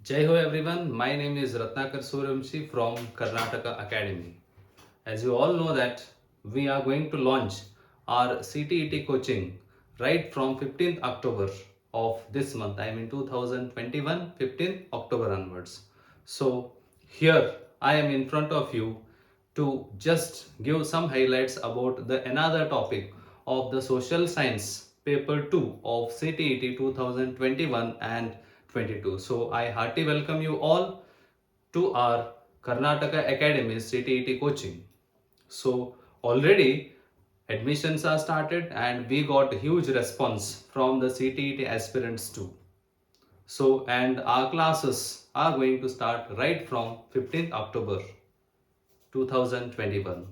Jai Ho everyone, my name is Ratnakar Suryavanshi from Karnataka Academy. As you all know that we are going to launch our CTET coaching right from 15th October of this month, I mean 2021, 15th October onwards. So here I am in front of you to just give some highlights about the another topic of the social science paper 2 of CTET 2021 and 22. So I heartily welcome you all to our Karnataka Academy CTET coaching. So already admissions are started and we got huge response from the CTET aspirants too. So and our classes are going to start right from 15th October 2021.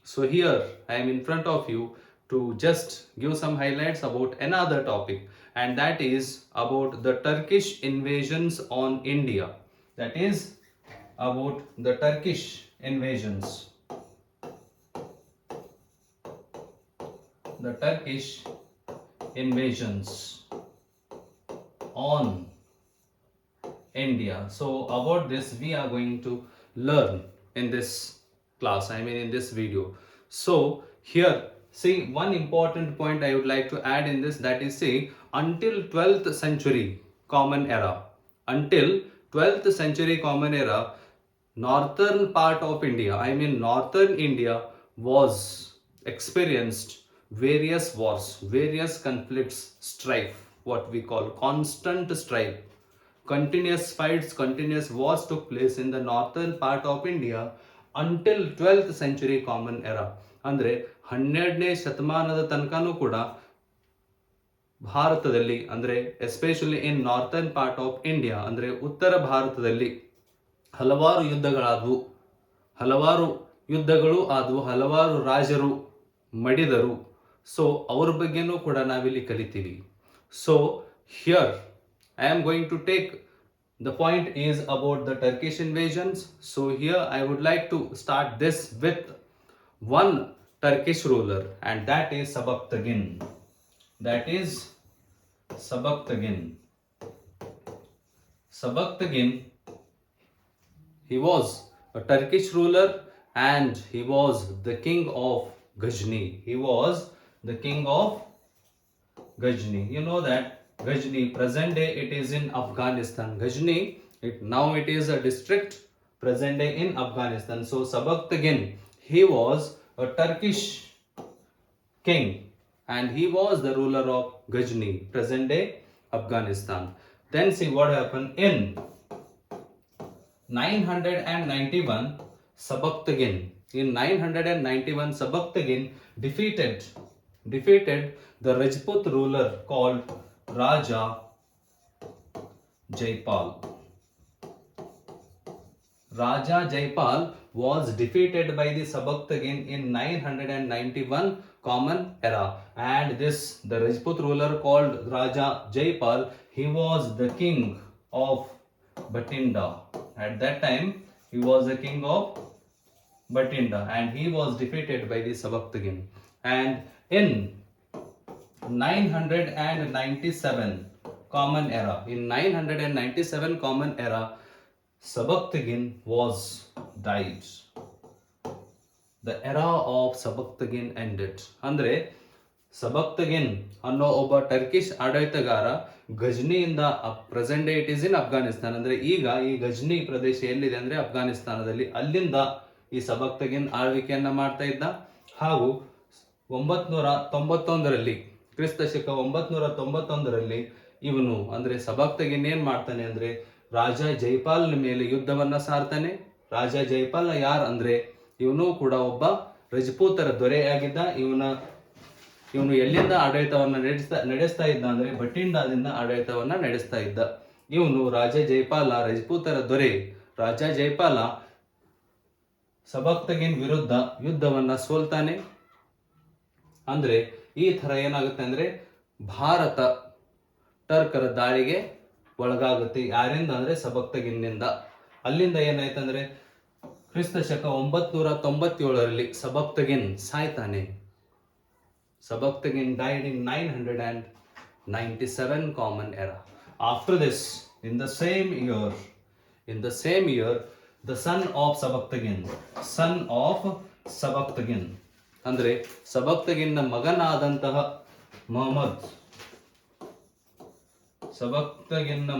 So here I am in front of you to just give some highlights about another topic, and that is about the Turkish invasions on India. That is about the Turkish invasions. The Turkish invasions on India. So about this we are going to learn in this class, I mean in this video. So here see one important point I would like to add in this, that is say until 12th century common era. Until 12th century common era, northern part of India, I mean northern India was experienced various wars, various conflicts, strife, what we call constant strife. Continuous fights, continuous wars took place in the northern part of India until 12th century common era. ಅಂದ್ರೆ 12ನೇ ಶತಮಾನದ ತನಕನೂ ಕೂಡ ಭಾರತದಲ್ಲಿ ಅಂದ್ರೆ especially in northern part of India ಅಂದ್ರೆ ಉತ್ತರ ಭಾರತದಲ್ಲಿ ಹಲವಾರು ಯುದ್ಧಗಳಾದವು, ಹಲವಾರು ಯುದ್ಧಗಳು ಆದವು, ಹಲವಾರು ರಾಜರು ಮಡಿದರು. ಸೊ ಅವ್ರ ಬಗ್ಗೆನೂ ಕೂಡ ನಾವಿಲ್ಲಿ ಕಲಿತೀವಿ. So here I am going to take the point is about the Turkish invasions. So here I would like to start this with one Turkish ruler, and that is Sabaktagin. That is Sabaktagin. Sabaktagin, he was a Turkish ruler and he was the king of Ghazni. He was the king of Ghazni. You know that Ghazni, present day it is in Afghanistan. Ghazni, now it is a district, present day in Afghanistan. So Sabaktagin, he was a Turkish king and he was the ruler of Ghazni, present day Afghanistan. Then see what happened in 991. Sabaktagin, in 991 Sabaktagin defeated the Rajput ruler called Raja Jaipal. Raja Jaipal was defeated by the Sabaktagin in 991 common era, and the Rajput ruler called Raja Jaipal, he was the king of Batinda. At that time he was the king of Batinda and he was defeated by the Sabaktagin. And in 997 common era, in 997 common era, Sabaktagin was died. The era of Sabaktagin ended. ಅಂದ್ರೆ Sabuktigin ಅನ್ನೋ ಒಬ್ಬ Turkish ಆಡಳಿತಗಾರ ಗಜ್ನಿಯಿಂದ, present day it is in Afghanistan, ಅಂದ್ರೆ ಈಗ ಈ ಗಜ್ನಿ ಪ್ರದೇಶ ಎಲ್ಲಿದೆ ಅಂದ್ರೆ ಅಫ್ಘಾನಿಸ್ತಾನದಲ್ಲಿ, ಅಲ್ಲಿಂದ ಈ ಸಬಕ್ತಗಿನ್ ಆಳ್ವಿಕೆಯನ್ನ ಮಾಡ್ತಾ ಇದ್ದ. ಹಾಗೂ 991ರಲ್ಲಿ ಕ್ರಿಸ್ತ ಶಕ 991ರಲ್ಲಿ ಇವನು ಅಂದ್ರೆ ಸಬಕ್ತಗಿನ್ ಏನ್ ಮಾಡ್ತಾನೆ ಅಂದ್ರೆ ರಾಜ ಜೈಪಾಲ್ನ ಮೇಲೆ ಯುದ್ಧವನ್ನ ಸಾರ್ತಾನೆ. ರಾಜ ಜೈಪಾಲ್ ಯಾರು ಅಂದ್ರೆ ಇವನು ಕೂಡ ಒಬ್ಬ ರಜಪೂತರ ದೊರೆಯಾಗಿದ್ದ. ಇವನು ಎಲ್ಲಿಂದ ಆಡಳಿತವನ್ನ ನಡೆಸ್ತಾ ಇದ್ದ ಅಂದ್ರೆ ಬಟಿಂಡಾದಿಂದ ಆಡಳಿತವನ್ನ ನಡೆಸ್ತಾ ಇದ್ದ. ಇವನು ರಾಜ ಜೈಪಾಲ, ರಜಪೂತರ ದೊರೆ ರಾಜ ಜೈಪಾಲ ಸಬಕ್ತಗಿನ್ ವಿರುದ್ಧ ಯುದ್ಧವನ್ನ ಸೋಲ್ತಾನೆ. ಅಂದ್ರೆ ಈ ತರ ಏನಾಗುತ್ತೆ ಅಂದ್ರೆ ಭಾರತ ಟರ್ಕರ ದಾಳಿಗೆ ಒಳಗಾಗುತ್ತೆ. ಯಾರಿಂದ ಅಂದ್ರೆ ಸಬಕ್ತಗಿನ್ನಿಂದ. ಅಲ್ಲಿಂದ ಏನಾಯ್ತಂದ್ರೆ ಕ್ರಿಸ್ತ ಶಕ 997ರಲ್ಲಿ ಸಬಕ್ತಗಿನ್ ಸಾಯ್ತಾನೆ. Sabaktagin died in 997 common era. After this, in the same year, In the same year, the son of Sabakhtagin ಅಂದ್ರೆ ಸಬಕ್ತಗಿನ್ನ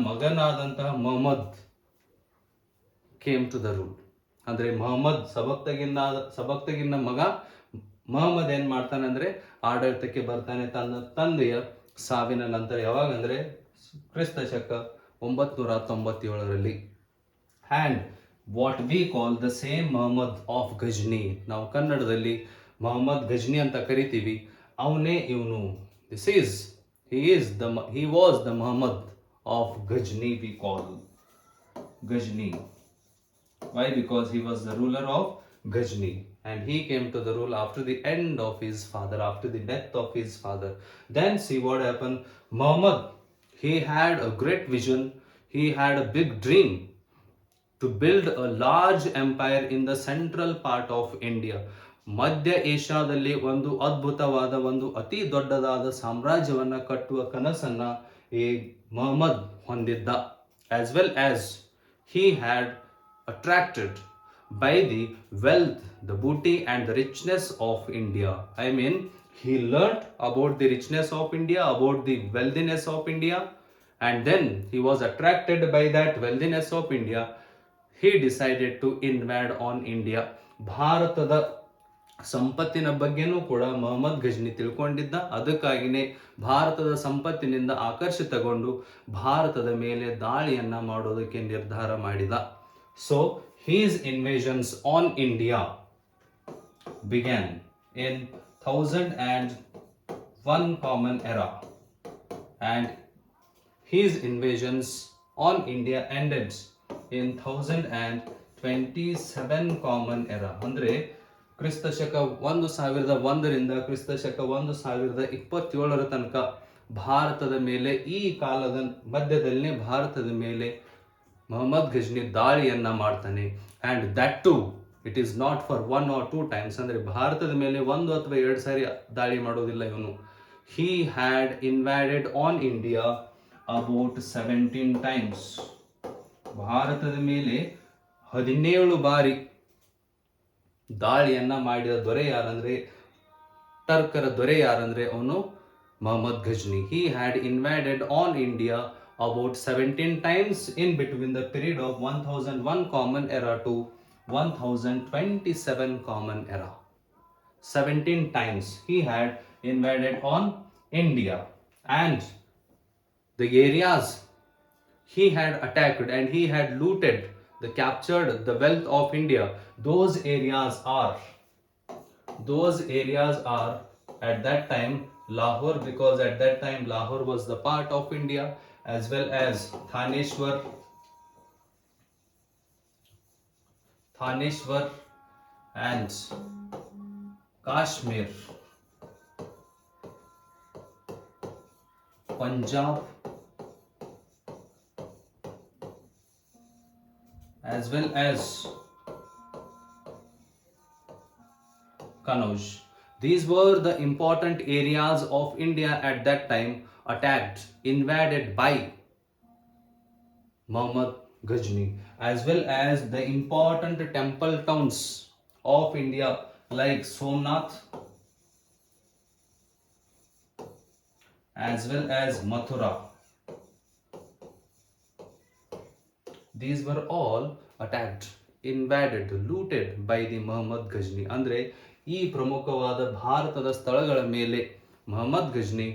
ಮಗನಾದಂತಹ Mohammed came to the rule. ಅಂದ್ರೆ ಸಬಕ್ತಗಿನ್ನ ಮಗ ಮೊಹಮ್ಮದ್ ಏನ್ ಮಾಡ್ತಾನೆ ಅಂದ್ರೆ ಆಡಳಿತಕ್ಕೆ ಬರ್ತಾನೆ ತನ್ನ ತಂದೆಯ ಸಾವಿನ ನಂತರ. ಯಾವಾಗಂದ್ರೆ ಕ್ರಿಸ್ತ ಶಕ 997ರಲ್ಲಿ. and what we call the same Muhammad of Ghazni, ನಾವು ಕನ್ನಡದಲ್ಲಿ ಮೊಹಮ್ಮದ್ ಗಜ್ನಿ ಅಂತ ಕರಿತೀವಿ, ಅವನೇ ಇವನು. he was the Muhammad of Ghazni, we call Ghazni. Why? Because he was the ruler of Ghazni, and he came to the rule after the end of his father, after the death of his father. Then see what happened. Muhammad, he had a great vision, he had a big dream to build a large empire in the central part of India. ಮಧ್ಯ ಏಷ್ಯಾದಲ್ಲಿ ಒಂದು ಅದ್ಭುತವಾದ ಒಂದು ಅತಿ ದೊಡ್ಡದಾದ ಸಾಮ್ರಾಜ್ಯವನ್ನ ಕಟ್ಟುವ ಕನಸನ್ನ ಈ ಮೊಹಮ್ಮದ್ ಹೊಂದಿದ್ದ. as well as he had attracted by the wealth, the booty and the richness of India. I mean, he learnt about the richness of India, about the wealthiness of India, and then he was attracted by that wealthiness of India. He decided to invade on India. ಭಾರತದ ಸಂಪತ್ತಿನ ಬಗ್ಗೆನೂ ಕೂಡ ಮೊಹಮ್ಮದ್ ಗಜ್ನಿ ತಿಳ್ಕೊಂಡಿದ್ದ. ಅದಕ್ಕಾಗಿಯೇ ಭಾರತದ ಸಂಪತ್ತಿನಿಂದ ಆಕರ್ಷಿತಗೊಂಡು ಭಾರತದ ಮೇಲೆ ದಾಳಿಯನ್ನ ಮಾಡೋದಕ್ಕೆ ನಿರ್ಧಾರ ಮಾಡಿದ. So his invasions on India began in 1001 Common Era, and his invasions on India ended in 1027 Common Era. ಅಂದ್ರೆ ಕ್ರಿಸ್ತ ಶಕ 1001ರಿಂದ ಕ್ರಿಸ್ತ ಶಕ 1027 ತನಕ ಭಾರತದ ಮೇಲೆ, ಈ ಕಾಲದ ಮಧ್ಯದಲ್ಲಿ ಭಾರತದ ಮೇಲೆ ಮೊಹಮ್ಮದ್ ಗಜ್ನಿ ದಾಳಿಯನ್ನ ಮಾಡ್ತಾನೆ. and that too, it is not for 1 or 2 times. ಅಂದ್ರೆ ಭಾರತದ ಮೇಲೆ 1 ಅಥವಾ 2 ಸಾರಿ ದಾಳಿ ಮಾಡೋದಿಲ್ಲ ಇವನು. he had invaded on India about 17 times. ಭಾರತದ ಮೇಲೆ 17 ಬಾರಿ ದಾಳಿಯನ್ನ ಮಾಡಿದ ದೊರೆ ಯಾರಂದ್ರೆ, ಟರ್ಕರ ದೊರೆ ಯಾರಂದ್ರೆ ಅವನು Mohammed Gajni. he had invaded on India about 17 times in between the period of 1001 Common Era to 1027 Common Era. 17 times he had invaded on India, and the areas he had attacked and he had looted, captured the wealth of India. Those areas are at that time Lahore, because at that time Lahore was the part of India, as well as Thaneshwar and Kashmir, Punjab, as well as Kannauj. These were the important areas of India at that time, attacked, invaded by Muhammad Ghazni, as well as the important temple towns of India like Somnath, as well as Mathura. These were all attacked, invaded, looted by the Muhammad Ghazni. ಅಂದ್ರೆ ಈ ಪ್ರಮುಖವಾದ ಭಾರತದ ಸ್ಥಳಗಳ ಮೇಲೆ ಮೊಹಮ್ಮದ್ ಗಜ್ನಿ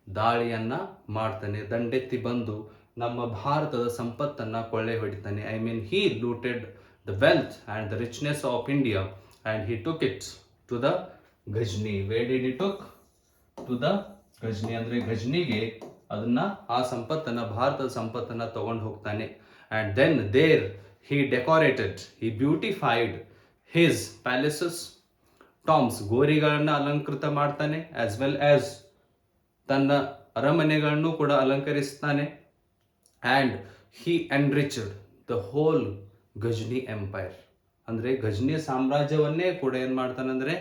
ದಾಳಿಯನ್ನ ಮಾಡ್ತಾನೆ, ದಂಡೆತ್ತಿ ಬಂದು ನಮ್ಮ ಭಾರತದ ಸಂಪತ್ತನ್ನ ಕೊಳ್ಳೆ ಹೊಡಿತಾನೆ. I mean, he looted the wealth and the richness of India and he took it to the Ghazni. Where did he took? To the Ghazni. ಅಂದ್ರೆ ಗಜ್ನಿಗೆ ಅದನ್ನ, ಆ ಸಂಪತ್ತನ್ನ, ಭಾರತದ ಸಂಪತ್ತನ್ನ ತಗೊಂಡು ಹೋಗ್ತಾನೆ. and then there he decorated, he beautified his palaces, tombs, ಗೋರಿಗಳನ್ನ ಅಲಂಕೃತ ಮಾಡ್ತಾನೆ, as well as ತನ್ನ ಅರಮನೆಗಳನ್ನು ಕೂಡ ಅಲಂಕರಿಸ್ತಾನೆ. and he enriched the whole Ghazni empire. ಅಂದ್ರೆ ಗಜ್ನಿ ಸಾಮ್ರಾಜ್ಯವನ್ನೇ ಕೂಡ ಏನ್ ಮಾಡ್ತಾನೆ ಅಂದ್ರೆ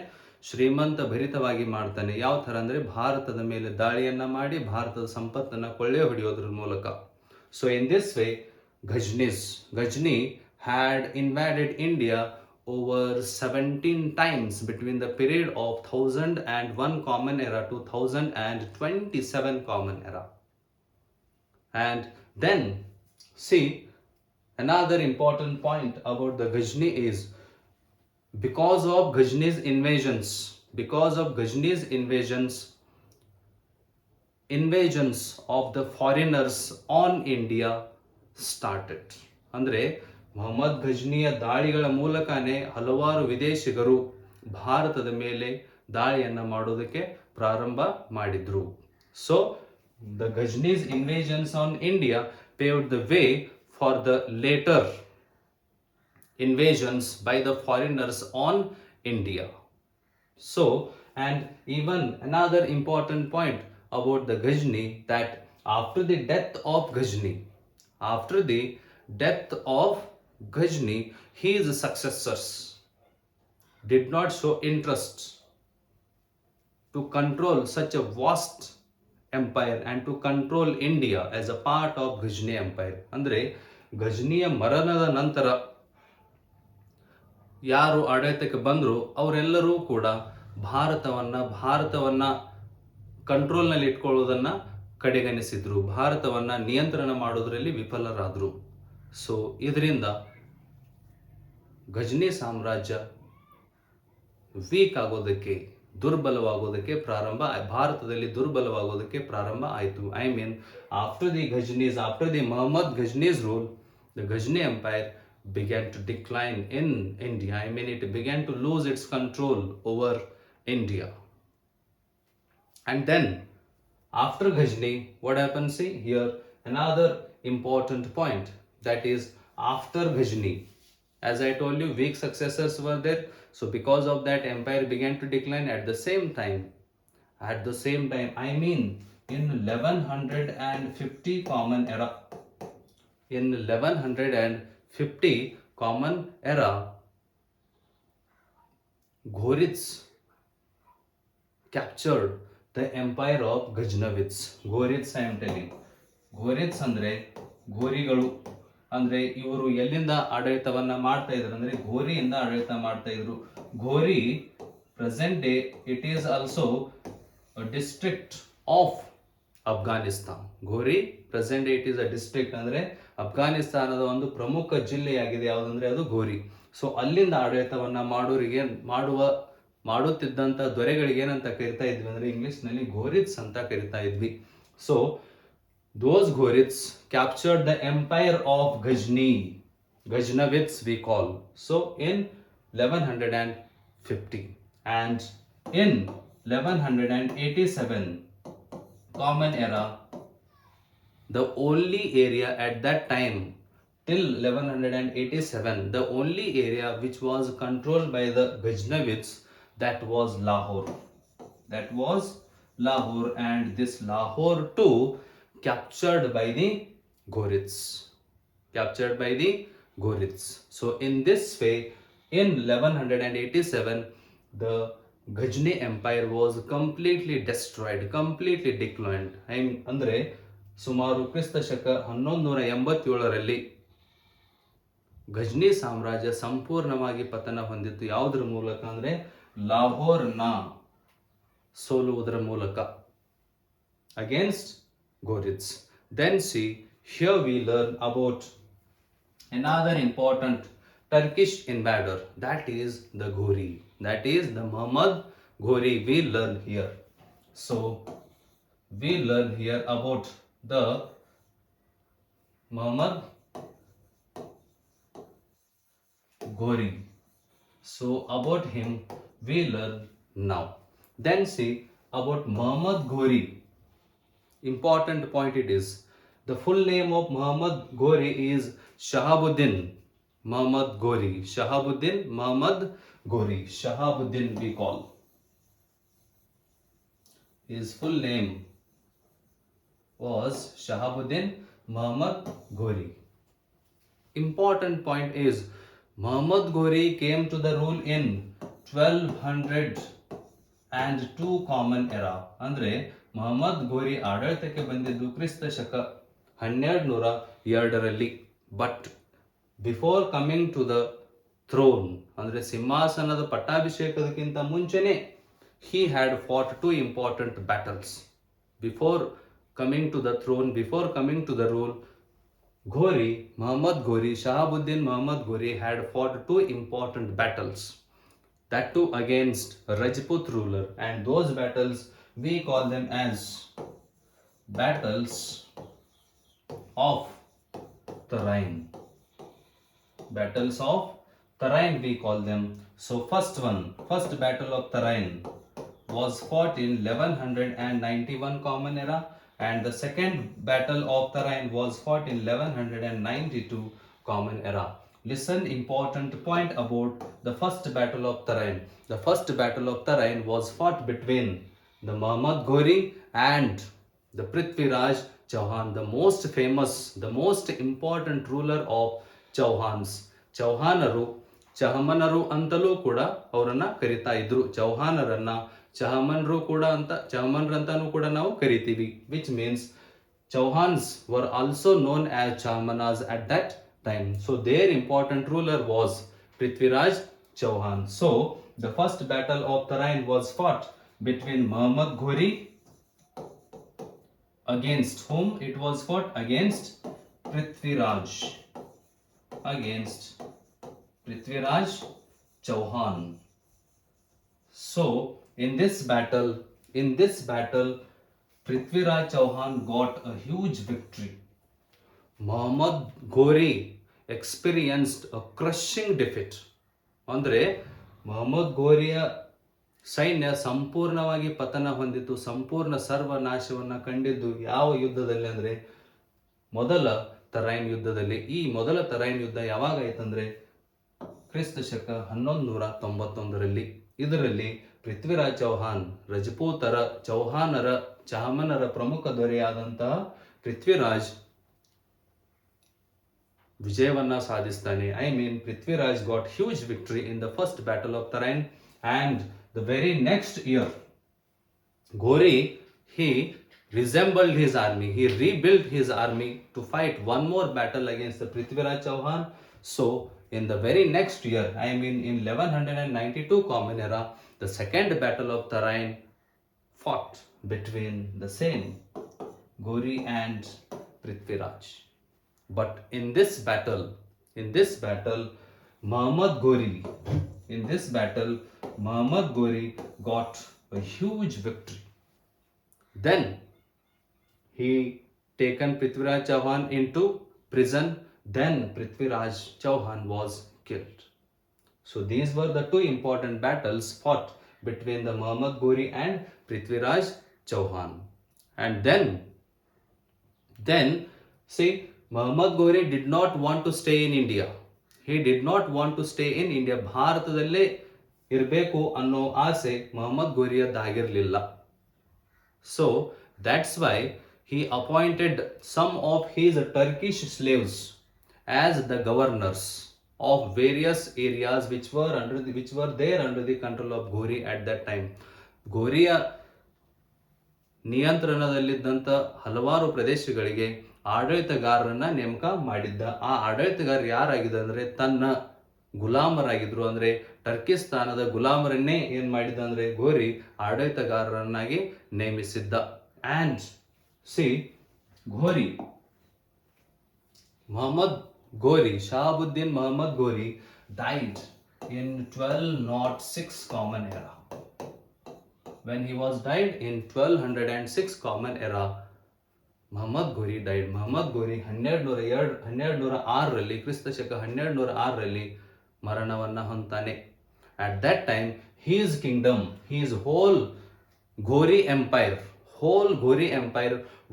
ಶ್ರೀಮಂತ ಭರಿತವಾಗಿ ಮಾಡ್ತಾನೆ. ಯಾವ ತರ ಅಂದ್ರೆ ಭಾರತದ ಮೇಲೆ ದಾಳಿಯನ್ನ ಮಾಡಿ ಭಾರತದ ಸಂಪತ್ತನ್ನ ಕೊಳ್ಳೆ ಹೊಡೆಯೋದ್ರ ಮೂಲಕ. so in this way Ghajni had invaded India over 17 times between the period of 1001 Common Era to 1027 Common Era. And then, see, another important point about the Ghajni is because of Ghajni's invasions of the foreigners on India started. ಅಂದ್ರೆ ಮೊಹಮ್ಮದ್ ಘಜ್ನಿಯ ದಾಳಿಗಳ ಮೂಲಕನೇ ಹಲವಾರು ವಿದೇಶಿಗರು ಭಾರತದ ಮೇಲೆ ದಾಳಿಯನ್ನ ಮಾಡೋದಕ್ಕೆ ಪ್ರಾರಂಭ ಮಾಡಿದ್ರು. So the Ghajni's invasions on India paved the way for the later invasions by the foreigners on India. So, and even another important point about the Ghajni, that after the death of Ghajni, his successors did not show interest to control such a vast empire and to control India as a part of Ghajni empire. ಅಂದ್ರೆ ಘಜ್ನಿಯ ಮರಣದ ನಂತರ ಯಾರು ಆಡಳಿತಕ್ಕೆ ಬಂದರು ಅವರೆಲ್ಲರೂ ಕೂಡ ಭಾರತವನ್ನ ಕಂಟ್ರೋಲ್ನಲ್ಲಿ ಇಟ್ಕೊಳ್ಳೋದನ್ನ ಕಡೆಗಣಿಸಿದ್ರು, ಭಾರತವನ್ನ ನಿಯಂತ್ರಣ ಮಾಡೋದ್ರಲ್ಲಿ ವಿಫಲರಾದರು. ಸೊ ಇದರಿಂದ ಘಜ್ನಿ ಸಾಮ್ರಾಜ್ಯ ವೀಕ್ ಆಗೋದಕ್ಕೆ, ಭಾರತದಲ್ಲಿ ದುರ್ಬಲವಾಗೋದಕ್ಕೆ ಪ್ರಾರಂಭ ಆಯಿತು. I mean after the Muhammad Ghajni's rule, the Ghajni empire began to decline in India. I mean, it began to lose its control over India. And then after Ghajni, what happened? See here, another important point, that is after Ghajni, as I told you, weak successors were there. So because of that, empire began to decline. At the same time, I mean in 1150 Common Era, Ghurids captured the empire of Ghaznavids. Ghurids, I am telling. Ghurids ಅಂದ್ರೆ ಘೋರಿಗಳು. ಅಂದ್ರೆ ಇವರು ಎಲ್ಲಿಂದ ಆಡಳಿತವನ್ನ ಮಾಡ್ತಾ ಇದ್ರು ಅಂದ್ರೆ ಘೋರಿಯಿಂದ ಆಡಳಿತ ಮಾಡ್ತಾ ಇದ್ರು. Ghori present day it is also district of Afghanistan. Ghori present day it is a district, ಅಂದ್ರೆ ಅಫ್ಘಾನಿಸ್ತಾನದ ಒಂದು ಪ್ರಮುಖ ಜಿಲ್ಲೆಯಾಗಿದೆ ಯಾವುದಂದ್ರೆ ಅದು ಘೋರಿ. ಸೊ ಅಲ್ಲಿಂದ ಆಡಳಿತವನ್ನ ಮಾಡುತ್ತಿದ್ದಂತ ದೊರೆಗಳಿಗೆ ಏನಂತ ಕರಿತಾ ಇದ್ವಿ ಅಂದ್ರೆ ಇಂಗ್ಲಿಷ್ ನಲ್ಲಿ ಘೋರಿಡ್ಸ್ ಅಂತ ಕರಿತಾ ಇದ್ವಿ. So those Ghurids captured the empire of Ghaznavids we call. So in 1150, and in 1187 Common Era, the only area at that time, till 1187, the only area which was controlled by the Ghaznavids, that was Lahore. And this Lahore too captured by the Ghurids. So in this way, in 1187, the Ghajni empire was completely destroyed, completely declined. ಅಂದ್ರೆ ಸುಮಾರು ಕ್ರಿಸ್ತ ಶಕ 1187ರಲ್ಲಿ ಘಜ್ನಿ ಸಾಮ್ರಾಜ್ಯ ಸಂಪೂರ್ಣವಾಗಿ ಪತನ ಹೊಂದಿತ್ತು. ಯಾವುದರ ಮೂಲಕ ಅಂದ್ರೆ ಲಾಹೋರ್ನ ಸೋಲುವುದರ ಮೂಲಕ against Ghurids. Then see, here we learn about another important Turkish invader, that is the Ghori. That is the Muhammad Ghori we learn here. So we learn here about the Muhammad Ghori. So about him we learn now. Then see about Muhammad Ghori. Important point it is. The full name of Muhammad Ghori is Shahabuddin Muhammad Ghori. Shahabuddin we call. His full name was Shahabuddin Muhammad Ghori. Important point is Muhammad Ghori came to the rule in 1202 Common Era. ಅಂದ್ರೆ ಮೊಹಮ್ಮದ್ ಘೋರಿ ಆಡಳಿತಕ್ಕೆ ಬಂದಿದ್ದು ಕ್ರಿಸ್ತ ಶಕ 1202ರಲ್ಲಿ. But before coming to the throne, ಅಂದರೆ ಸಿಂಹಾಸನದ ಪಟ್ಟಾಭಿಷೇಕದಕ್ಕಿಂತ ಮುಂಚೆನೆ he had fought two important battles. Before coming to the throne, before coming to the rule, Ghori, Muhammad Ghori, Shahabuddin Muhammad Ghori had fought two important battles. That too against Rajput ruler, and those battles we call them as battles of Tarain. Battles of Tarain we call them. So first battle of Tarain was fought in 1191 Common Era, and the second battle of Tarain was fought in 1192 Common Era. Listen, important point about the first battle of Tarain. The first battle of Tarain was fought between the Muhammad Ghori and the Prithviraj Chauhan, the most famous, the most important ruler of Chauhans. ಚೌಹಾನರು, ಚಹಮನರು ಅಂತಲೂ ಕೂಡ ಅವರನ್ನ ಕರಿತಾ ಇದ್ರು. ಚೌಹಾನರನ್ನ ಚಹಮನ್ರು ಕೂಡ ಚಹಮನ್ರಂತಾನೂ ಕೂಡ ನಾವು ಕರಿತೀವಿ. Which means Chauhans were also known as Chahamanas at that time. So their important ruler was Prithviraj Chauhan. So the first battle of Tarain was fought between Muhammad Ghori, against whom it was fought? Against Prithviraj. Against Prithviraj Chauhan. So in this battle, Prithviraj Chauhan got a huge victory. Muhammad Ghori experienced a crushing defeat. ಅಂದರೆ ಮೊಹಮ್ಮದ್ ಘೋರಿಯ ಸೈನ್ಯ ಸಂಪೂರ್ಣವಾಗಿ ಪತನ ಹೊಂದಿತು, ಸಂಪೂರ್ಣ ಸರ್ವನಾಶವನ್ನು ಕಂಡಿದ್ದು ಯಾವ ಯುದ್ಧದಲ್ಲಿ ಅಂದರೆ ಮೊದಲ ತರೈನ್ ಯುದ್ಧದಲ್ಲಿ. ಈ ಮೊದಲ ತರೈನ್ ಯುದ್ಧ ಯಾವಾಗ ಆಯ್ತಂದ್ರೆ ಕ್ರಿಸ್ತ ಶಕ 1191ರಲ್ಲಿ. ಇದರಲ್ಲಿ ಪೃಥ್ವಿರಾಜ್ ಚೌಹಾನ್, ರಜಪೂತರ, ಚೌಹಾನರ, ಚಹಮನರ ಪ್ರಮುಖ ದೊರೆಯಾದಂತಹ Prithviraj ವಿಜಯವನ್ನ ಸಾಧಿಸ್ತಾನೆ. Prithviraj got huge victory in the first battle of Tarain, and the very next year Ghori, he reassembled his army, he rebuilt his army to fight one more battle against the Prithviraj Chauhan. So in the very next year, in 1192 Common Era, the second battle of Tarain fought between the same Ghori and Prithviraj. But in this battle, Muhammad Ghori got a huge victory. Then he taken Prithviraj Chauhan into prison. Then Prithviraj Chauhan was killed. So these were the two important battles fought between the Muhammad Ghori and Prithviraj Chauhan. And then see, Muhammad Ghori did not want to stay in India. ಭಾರತದಲ್ಲೇ ಇರಬೇಕು ಅನ್ನೋ ಆಸೆ Mohammed ಘೋರಿಯದ್ದಾಗಿರಲಿಲ್ಲ. So that's why he appointed some of his Turkish slaves as the governors of various areas which were there under the control of Ghori at that time. ಘೋರಿಯ ನಿಯಂತ್ರಣದಲ್ಲಿದ್ದಂಥ ಹಲವಾರು ಪ್ರದೇಶಗಳಿಗೆ ಆಡಳಿತಗಾರರನ್ನ ನೇಮಕ ಮಾಡಿದ್ದ. ಆ ಆಡಳಿತಗಾರ ಯಾರಾಗಿದ್ದ ಅಂದ್ರೆ ತನ್ನ ಗುಲಾಮರಾಗಿದ್ರು, ಅಂದ್ರೆ ಟರ್ಕಿಸ್ತಾನದ ಗುಲಾಮರನ್ನೇ ಏನ್ ಮಾಡಿದ್ದ ಅಂದ್ರೆ ಘೋರಿ ಆಡಳಿತಗಾರರನ್ನಾಗಿ ನೇಮಿಸಿದ್ದ. ಅಂಡ್ ಸಿ Ghori, Muhammad Ghori, Shahabuddin Muhammad Ghori died in 1206 Common Era. When he was died in 1206 Common Era, Muhammad Ghori died. Muhammad Ghori 1206ರಲ್ಲಿ, ಕ್ರಿಸ್ತ ಶಕ 1206ರಲ್ಲಿ ಮರಣವನ್ನ ಹೊಂತಾನೆ. At that time, his kingdom, his whole Ghori empire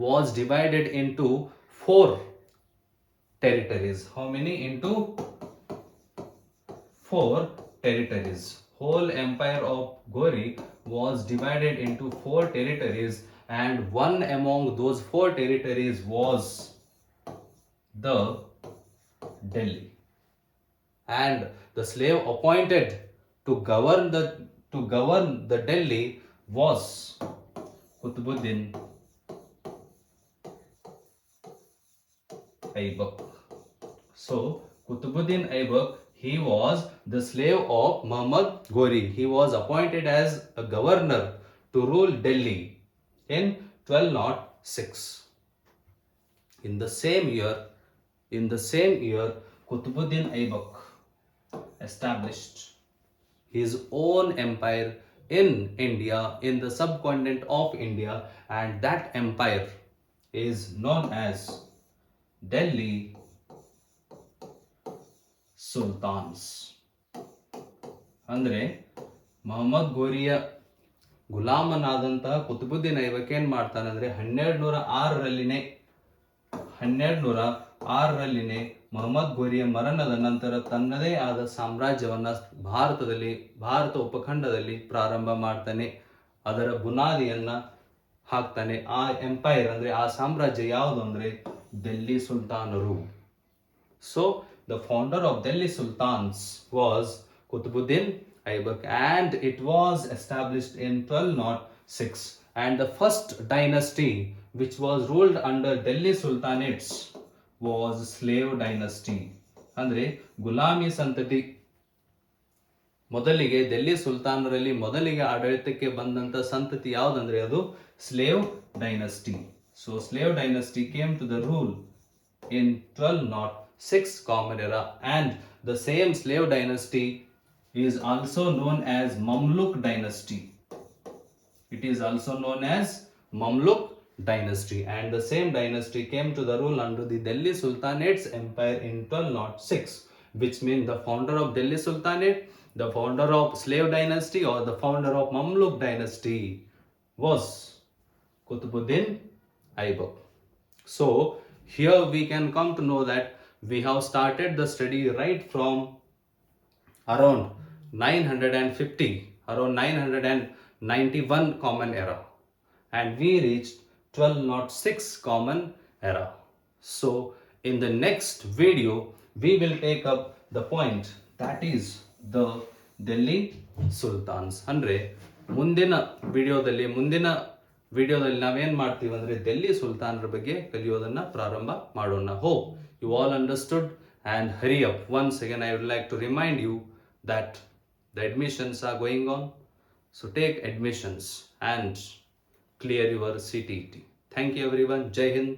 was divided into 4 territories. How many? Into 4 territories. Whole empire of Ghori was divided into 4 territories, and one among those 4 territories was the Delhi. And the slave appointed to govern the Delhi was Qutbuddin Aibak. So Qutbuddin Aibak, he was the slave of Muhammad Ghori. He was appointed as a governor to rule Delhi in 1206. In the same year, Qutbuddin Aibak established his own empire in India, in the subcontinent of India, and that empire is known as Delhi Sultans. ಅಂದ್ರೆ ಮೊಹಮ್ಮದ್ ಗೋರಿಯ ಗುಲಾಮನಾದಂತಹ ಕುತುಬುದ್ದೀನ್ ಐಬಕ್ ಏನ್ ಮಾಡ್ತಾನಂದ್ರೆ 1206ರಲ್ಲಿನೇ ಮೊಹಮ್ಮದ್ ಗೋರಿಯ ಮರಣದ ನಂತರ ತನ್ನದೇ ಆದ ಸಾಮ್ರಾಜ್ಯವನ್ನ ಭಾರತ ಉಪಖಂಡದಲ್ಲಿ ಪ್ರಾರಂಭ ಮಾಡ್ತಾನೆ. ಅದರ ಬುನಾದಿಯನ್ನ ಹಾಕ್ತಾನೆ. ಆ ಎಂಪೈರ್ ಅಂದ್ರೆ ಆ ಸಾಮ್ರಾಜ್ಯ ಯಾವುದು ಅಂದ್ರೆ Delhi ಸುಲ್ತಾನರು. So the founder of Delhi Sultans was Qutbuddin Aibak, and it was established in 1206. And the first dynasty which was ruled under Delhi Sultanates was slave dynasty. ಅಂದ್ರೆ ಗುಲಾಮಿ ಸಂತತಿ. ಮೊದಲಿಗೆ ಡೆಲ್ಲಿ ಸುಲ್ತಾನರಲ್ಲಿ ಮೊದಲಿಗೆ ಆಡಳಿತಕ್ಕೆ ಬಂದಂತ ಸಂತತಿ ಯಾವುದಂದ್ರೆ ಅದು slave dynasty. So slave dynasty came to the rule in 1206 Common Era, and the same slave dynasty is also known as Mamluk dynasty. It is also known as Mamluk dynasty, and the same dynasty came to the rule under the Delhi Sultanate's empire in 1206, which means the founder of Delhi Sultanate, the founder of slave dynasty, or the founder of Mamluk dynasty was Qutbuddin Aibak. So here we can come to know that we have started the study right from around 991 Common Era, and we reached 1206 Common Era. So in the next video we will take up the point that is the Delhi Sultans. ಅಂದ್ರೆ ಮುಂದಿನ ವಿಡಿಯೋದಲ್ಲಿ ನಾವೇನ್ ಮಾಡ್ತೀವಿ ಅಂದ್ರೆ ಡೆಲ್ಲಿ ಸುಲ್ತಾನರ ಬಗ್ಗೆ ಕಲಿಯೋದನ್ನ ಪ್ರಾರಂಭ ಮಾಡೋಣ. Hope you all understood and hurry up. Once again I would like to remind you that the admissions are going on, so take admissions and clear your CTET. Thank you everyone. Jai Hind.